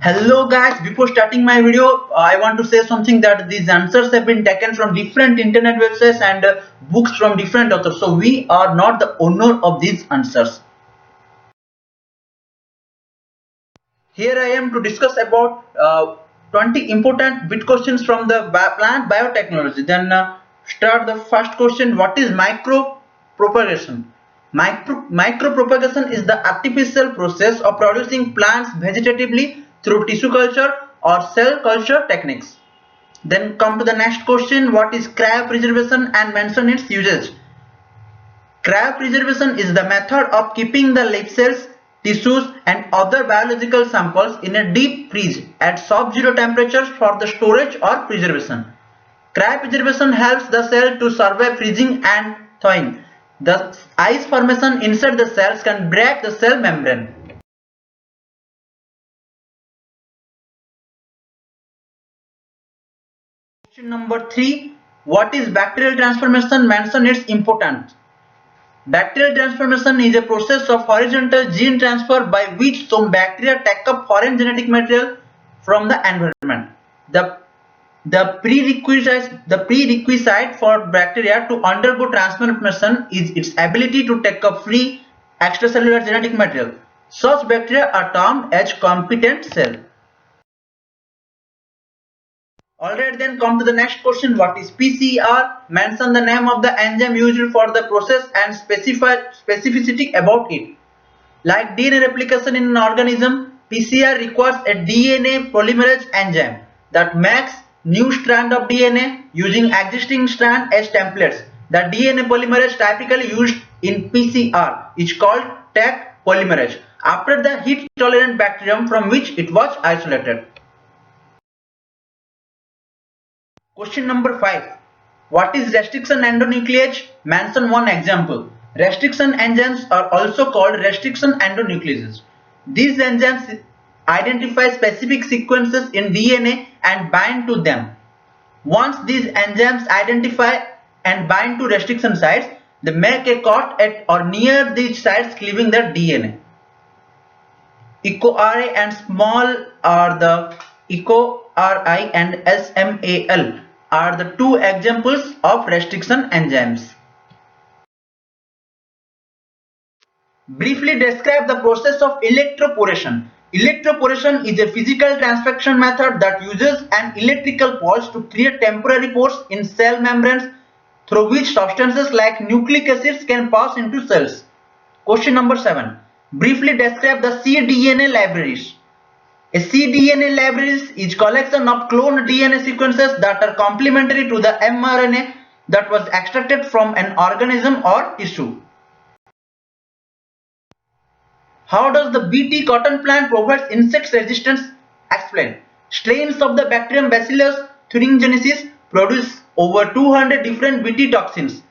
Hello guys, before starting my video, I want to say something that these answers have been taken from different internet websites and books from different authors. So we are not the owner of these answers. Here I am to discuss about 20 important bit questions from the plant biotechnology. Then start the first question. What is micropropagation? Micropropagation is the artificial process of producing plants vegetatively through tissue culture or cell culture techniques. Then come to the next question. What is cryo preservation and mention its usage? Cryopreservation is the method of keeping the leaf cells, tissues and other biological samples in a deep freeze at sub-zero temperatures for the storage or preservation. Cryopreservation helps the cell to survive freezing and thawing. The ice formation inside the cells can break the cell membrane. Question number 3. What is bacterial transformation? Mention its importance. Bacterial transformation is a process of horizontal gene transfer by which some bacteria take up foreign genetic material from the environment. The prerequisite for bacteria to undergo transformation is its ability to take up free extracellular genetic material. Such bacteria are termed as competent cell. Alright, then come to the next question. What is PCR? Mention the name of the enzyme used for the process and specificity about it. Like DNA replication in an organism, PCR requires a DNA polymerase enzyme that makes new strand of DNA using existing strand as templates. The DNA polymerase typically used in PCR is called Taq polymerase after the heat tolerant bacterium from which it was isolated. Question number 5. What is restriction endonuclease? Mention one example. Restriction enzymes are also called restriction endonucleases. These enzymes identify specific sequences in DNA and bind to them. Once these enzymes identify and bind to restriction sites, they make a cut at or near these sites, cleaving their DNA. EcoRI and small are the EcoRI and SMAL are the two examples of restriction enzymes. Briefly describe the process of electroporation. Electroporation is a physical transfection method that uses an electrical pulse to create temporary pores in cell membranes through which substances like nucleic acids can pass into cells. Question number 7. Briefly describe the cDNA libraries. A cDNA library is collection of cloned DNA sequences that are complementary to the mRNA that was extracted from an organism or tissue. How does the Bt cotton plant provide insect resistance? Explain. Strains of the bacterium Bacillus thuringiensis produce over 200 different Bt toxins,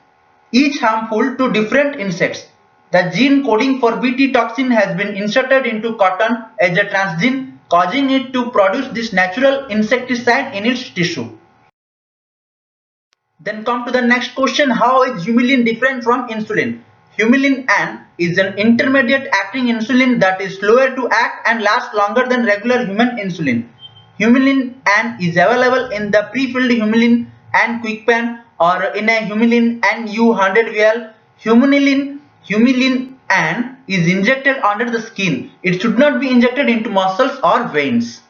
each harmful to different insects. The gene coding for Bt toxin has been inserted into cotton as a transgene, causing it to produce this natural insecticide in its tissue. Then come to the next question. How is humulin different from insulin? Humulin N is an intermediate acting insulin that is slower to act and lasts longer than regular human insulin. Humulin N is available in the pre-filled humulin N quick pen or in a humulin NU100 vial. Humulin N is injected under the skin. It should not be injected into muscles or veins.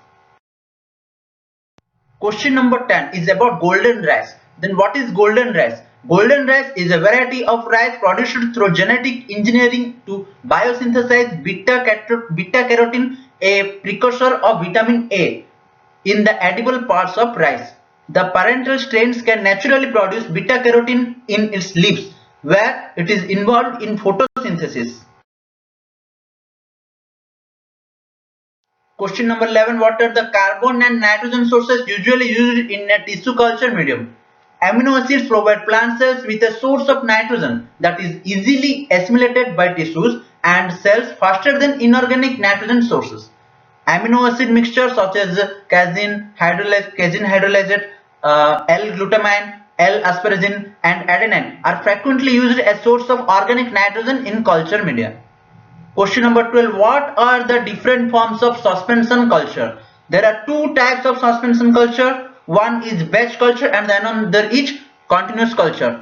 Question number 10 is about golden rice. Then what is golden rice? Golden rice is a variety of rice produced through genetic engineering to biosynthesize beta-carotene, a precursor of vitamin A, in the edible parts of rice. The parental strains can naturally produce beta-carotene in its leaves, where it is involved in photosynthesis. Question number 11. What are the carbon and nitrogen sources usually used in a tissue culture medium? Amino acids provide plant cells with a source of nitrogen that is easily assimilated by tissues and cells faster than inorganic nitrogen sources. Amino acid mixtures such as casein hydrolysate, L-glutamine, L-asparagine and adenine are frequently used as source of organic nitrogen in culture media. Question number 12. What are the different forms of suspension culture? There are two types of suspension culture. One is batch culture and the another is continuous culture.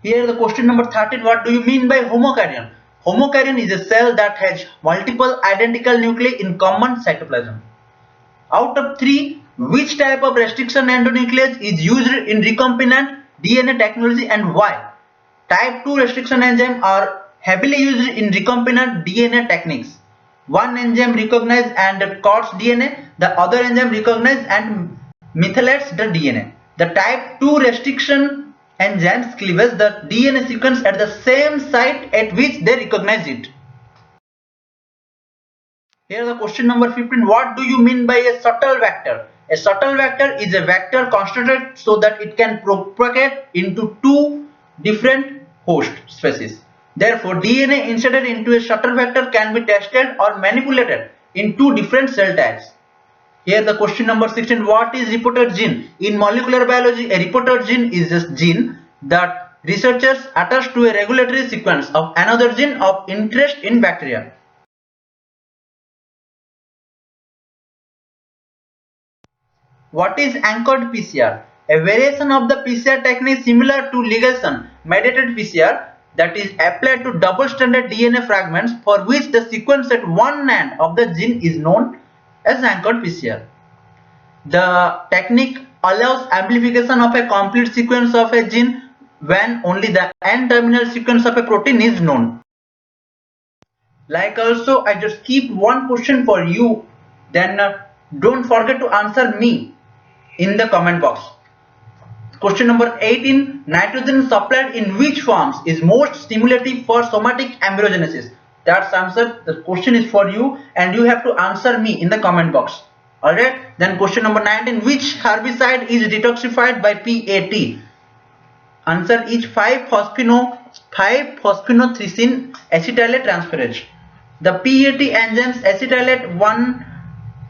Here the question number 13. What do you mean by homokaryon? Homokaryon is a cell that has multiple identical nuclei in common cytoplasm. Out of three, which type of restriction endonuclease is used in recombinant DNA technology and why? Type 2 restriction enzymes are heavily used in recombinant DNA techniques. One enzyme recognizes and coats DNA, the other enzyme recognizes and methylates the DNA. The type 2 restriction enzymes cleavage the DNA sequence at the same site at which they recognize it. Here the question number 15. What do you mean by a shuttle vector? A shuttle vector is a vector constructed so that it can propagate into two different host species. Therefore, DNA inserted into a shuttle vector can be tested or manipulated in two different cell types. Here the question number 16. What is reporter gene? In molecular biology, a reporter gene is a gene that researchers attach to a regulatory sequence of another gene of interest in bacteria. What is anchored PCR? A variation of the PCR technique similar to ligation mediated PCR that is applied to double-stranded DNA fragments for which the sequence at one end of the gene is known as anchored PCR. The technique allows amplification of a complete sequence of a gene when only the N-terminal sequence of a protein is known. Like also, I just keep one question for you, then don't forget to answer me in the comment box. Question number 18. Nitrogen supplied in which forms is most stimulative for somatic embryogenesis? That's answer. The question is for you and you have to answer me in the comment box. Alright. Then question number 19. Which herbicide is detoxified by PAT? Answer is 5-phosphonothiacin acetylate transferase. The PAT enzymes acetylate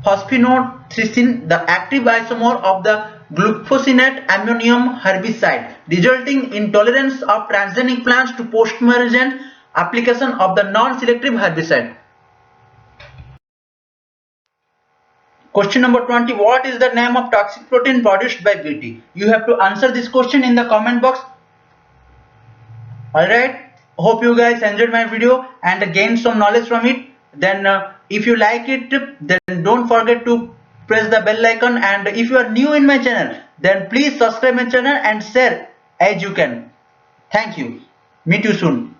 1-phosphonothiacin, the active isomer of the glufosinate ammonium herbicide, resulting in tolerance of transgenic plants to post-emergent application of the non-selective herbicide. Question number 20. What is the name of toxic protein produced by Bt? You have to answer this question in the comment box. Alright. Hope you guys enjoyed my video and gained some knowledge from it. Then if you like it, then don't forget to press the bell icon, and if you are new in my channel, then please subscribe my channel and share as you can. Thank you. Meet you soon.